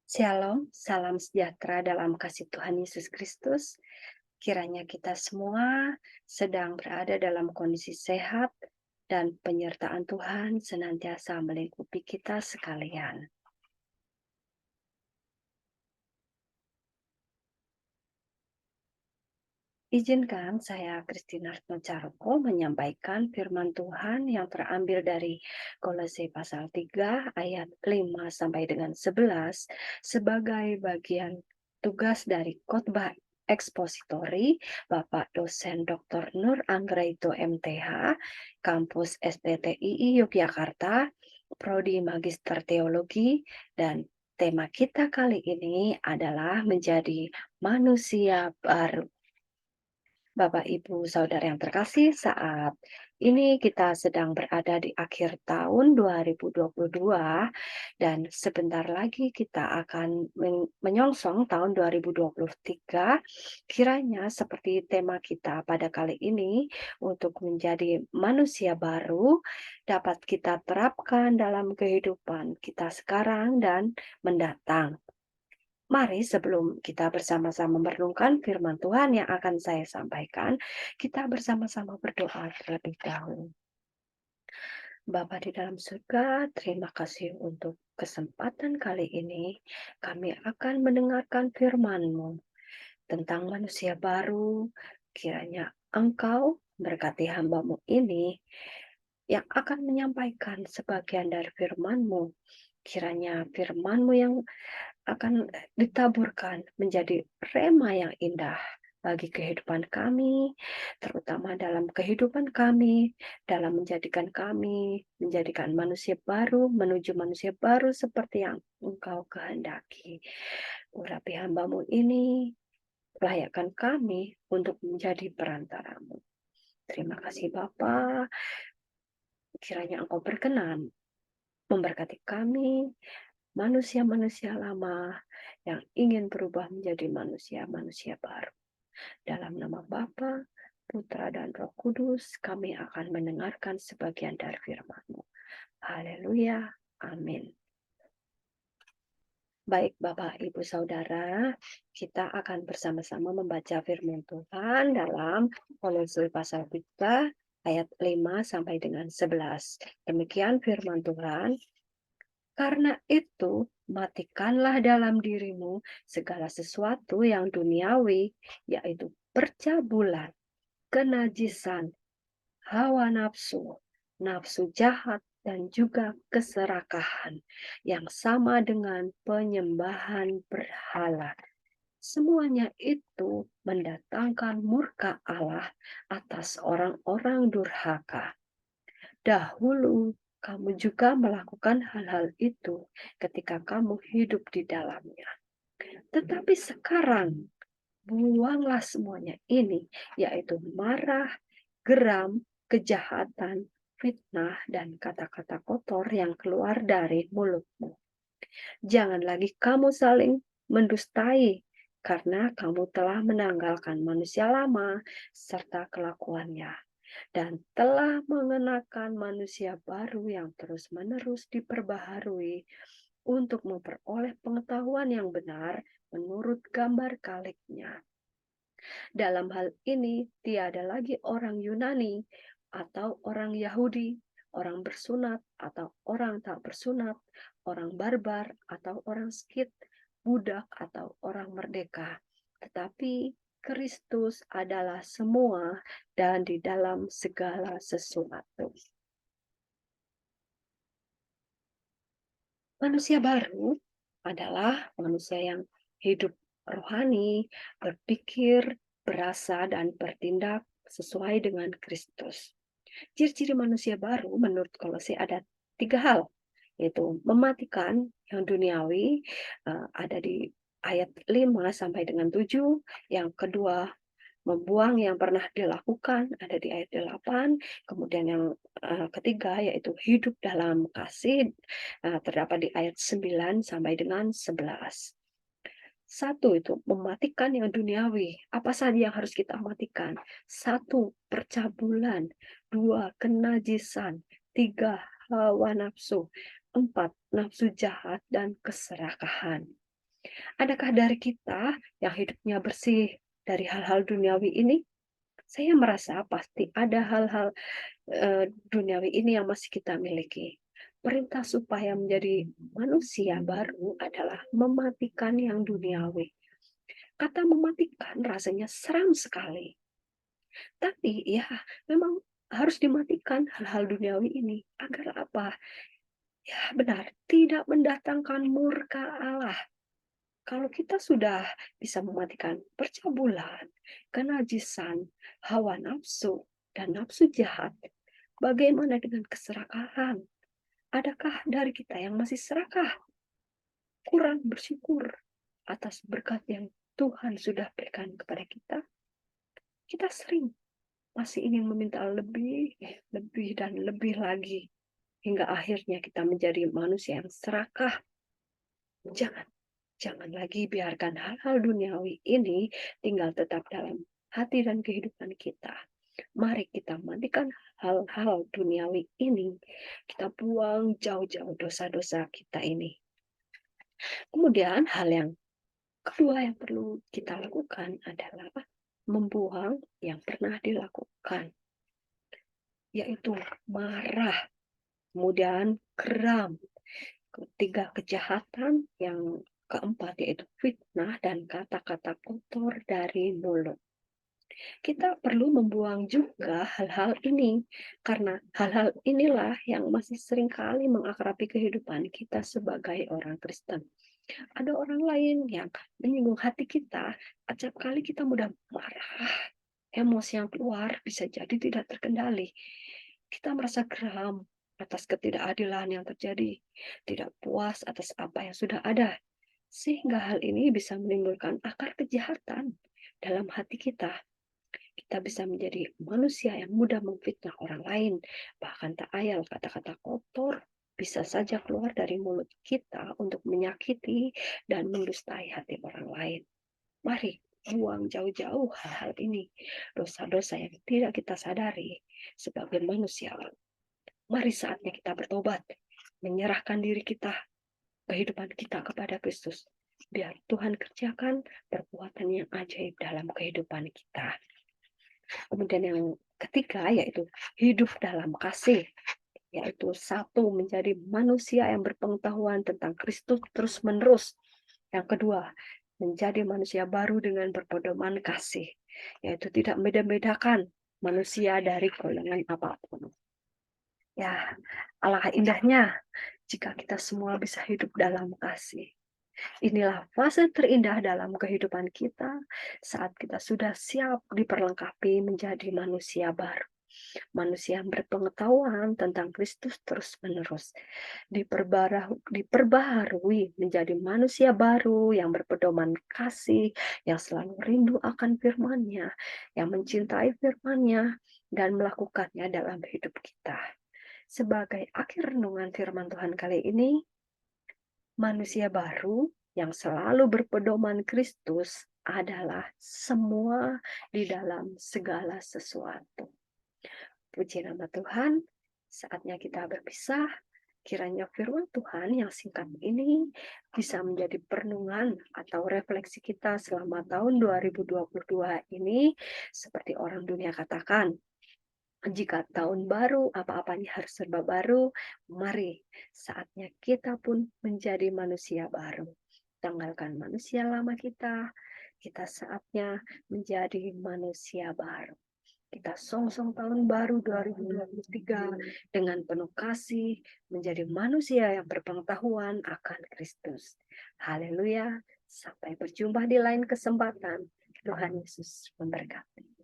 Shalom, salam sejahtera dalam kasih Tuhan Yesus Kristus. Kiranya kita semua sedang berada dalam kondisi sehat dan penyertaan Tuhan senantiasa melingkupi kita sekalian. Izinkan saya Christina Caroko menyampaikan firman Tuhan yang terambil dari Kolose pasal 3 ayat 5 sampai dengan 11 sebagai bagian tugas dari khotbah ekspositori Bapak dosen Dr. Nur Anggraito MTH, kampus STTII Yogyakarta, Prodi Magister Teologi, dan tema kita kali ini adalah menjadi manusia baru. Bapak, Ibu, Saudara yang terkasih, saat ini kita sedang berada di akhir tahun 2022 dan sebentar lagi kita akan menyongsong tahun 2023. Kiranya seperti tema kita pada kali ini untuk menjadi manusia baru dapat kita terapkan dalam kehidupan kita sekarang dan mendatang. Mari sebelum kita bersama-sama merenungkan firman Tuhan yang akan saya sampaikan, kita bersama-sama berdoa terlebih dahulu. Bapa di dalam surga, terima kasih untuk kesempatan kali ini. Kami akan mendengarkan firman-Mu tentang manusia baru. Kiranya Engkau berkati hamba-Mu ini yang akan menyampaikan sebagian dari firman-Mu. Kiranya firman-Mu yang akan ditaburkan menjadi rema yang indah bagi kehidupan kami, terutama dalam kehidupan kami, dalam menjadikan manusia baru, menuju manusia baru seperti yang Engkau kehendaki. Urapi hamba-Mu ini, layakkan kami untuk menjadi perantara-Mu. Terima kasih Bapa, kiranya Engkau berkenan memberkati kami, manusia-manusia lama yang ingin berubah menjadi manusia-manusia baru. Dalam nama Bapa, Putra, dan Roh Kudus, kami akan mendengarkan sebagian dari firman-Mu. Haleluya. Amin. Baik Bapak, Ibu, Saudara, kita akan bersama-sama membaca firman Tuhan dalam Kolose pasal 3 ayat 5 sampai dengan 11. Demikian firman Tuhan. Karena itu, matikanlah dalam dirimu segala sesuatu yang duniawi, yaitu percabulan, kenajisan, hawa nafsu, nafsu jahat, dan juga keserakahan yang sama dengan penyembahan berhala. Semuanya itu mendatangkan murka Allah atas orang-orang durhaka. Dahulu kamu juga melakukan hal-hal itu ketika kamu hidup di dalamnya. Tetapi sekarang, buanglah semuanya ini, yaitu marah, geram, kejahatan, fitnah, dan kata-kata kotor yang keluar dari mulutmu. Jangan lagi kamu saling mendustai, karena kamu telah menanggalkan manusia lama serta kelakuannya dan telah mengenakan manusia baru yang terus-menerus diperbaharui untuk memperoleh pengetahuan yang benar menurut gambar kaliknya. Dalam hal ini, tiada lagi orang Yunani atau orang Yahudi, orang bersunat atau orang tak bersunat, orang barbar atau orang skit, budak atau orang merdeka. Tetapi Kristus adalah semua dan di dalam segala sesuatu. Manusia baru adalah manusia yang hidup rohani, berpikir, berasa, dan bertindak sesuai dengan Kristus. Ciri-ciri manusia baru menurut Kolose ada 3 hal, yaitu mematikan yang duniawi, ada di ayat 5 sampai dengan 7, yang kedua membuang yang pernah dilakukan ada di ayat 8, kemudian yang ketiga yaitu hidup dalam kasih, terdapat di ayat 9 sampai dengan 11. Satu itu mematikan yang duniawi. Apa saja yang harus kita matikan? Satu, percabulan. Dua, kenajisan. Tiga, hawa nafsu. Empat, nafsu jahat dan keserakahan. Adakah dari kita yang hidupnya bersih dari hal-hal duniawi ini? Saya merasa pasti ada hal-hal duniawi ini yang masih kita miliki. Perintah supaya menjadi manusia baru adalah mematikan yang duniawi. Kata mematikan rasanya seram sekali, tapi ya memang harus dimatikan hal-hal duniawi ini. Agar apa? Ya benar, tidak mendatangkan murka Allah. Kalau kita sudah bisa mematikan percabulan, kenajisan, hawa nafsu, dan nafsu jahat, bagaimana dengan keserakahan? Adakah dari kita yang masih serakah, kurang bersyukur atas berkat yang Tuhan sudah berikan kepada kita? Kita sering masih ingin meminta lebih, lebih, dan lebih lagi, hingga akhirnya kita menjadi manusia yang serakah. Jangan, jangan lagi biarkan hal-hal duniawi ini tinggal tetap dalam hati dan kehidupan kita. Mari kita mandikan hal-hal duniawi ini. Kita buang jauh-jauh dosa-dosa kita ini. Kemudian hal yang kedua yang perlu kita lakukan adalah membuang yang pernah dilakukan, yaitu marah, kemudian geram, ketiga kejahatan, yang keempat yaitu fitnah dan kata-kata kotor dari mulut. Kita perlu membuang juga hal-hal ini, karena hal-hal inilah yang masih seringkali mengakrabi kehidupan kita sebagai orang Kristen. Ada orang lain yang menyinggung hati kita, acap kali kita mudah marah, emosi yang keluar bisa jadi tidak terkendali. Kita merasa geram atas ketidakadilan yang terjadi, tidak puas atas apa yang sudah ada, sehingga hal ini bisa menimbulkan akar kejahatan dalam hati kita. Kita bisa menjadi manusia yang mudah memfitnah orang lain, bahkan tak ayal kata-kata kotor bisa saja keluar dari mulut kita untuk menyakiti dan mendustai hati orang lain. Mari buang jauh-jauh hal-hal ini, dosa-dosa yang tidak kita sadari sebagai manusia. Mari saatnya kita bertobat, menyerahkan diri kita, kehidupan kita kepada Kristus. Biar Tuhan kerjakan perbuatan yang ajaib dalam kehidupan kita. Kemudian yang ketiga yaitu hidup dalam kasih, yaitu satu, menjadi manusia yang berpengetahuan tentang Kristus terus-menerus. Yang kedua, menjadi manusia baru dengan berpedoman kasih, yaitu tidak membeda-bedakan manusia dari golongan apapun. Ya, alangkah indahnya jika kita semua bisa hidup dalam kasih. Inilah fase terindah dalam kehidupan kita saat kita sudah siap diperlengkapi menjadi manusia baru. Manusia yang berpengetahuan tentang Kristus terus-menerus. Diperbaharui menjadi manusia baru yang berpedoman kasih, yang selalu rindu akan firman-Nya, yang mencintai firman-Nya, dan melakukannya dalam hidup kita. Sebagai akhir renungan firman Tuhan kali ini, manusia baru yang selalu berpedoman Kristus adalah semua di dalam segala sesuatu. Puji nama Tuhan, saatnya kita berpisah. Kiranya firman Tuhan yang singkat ini bisa menjadi perenungan atau refleksi kita selama tahun 2022 ini. Seperti orang dunia katakan, jika tahun baru, apa-apanya harus serba baru. Mari, saatnya kita pun menjadi manusia baru. Tanggalkan manusia lama kita, kita saatnya menjadi manusia baru. Kita songsong tahun baru 2023 dengan penuh kasih, menjadi manusia yang berpengetahuan akan Kristus. Haleluya, sampai berjumpa di lain kesempatan. Tuhan Yesus memberkati.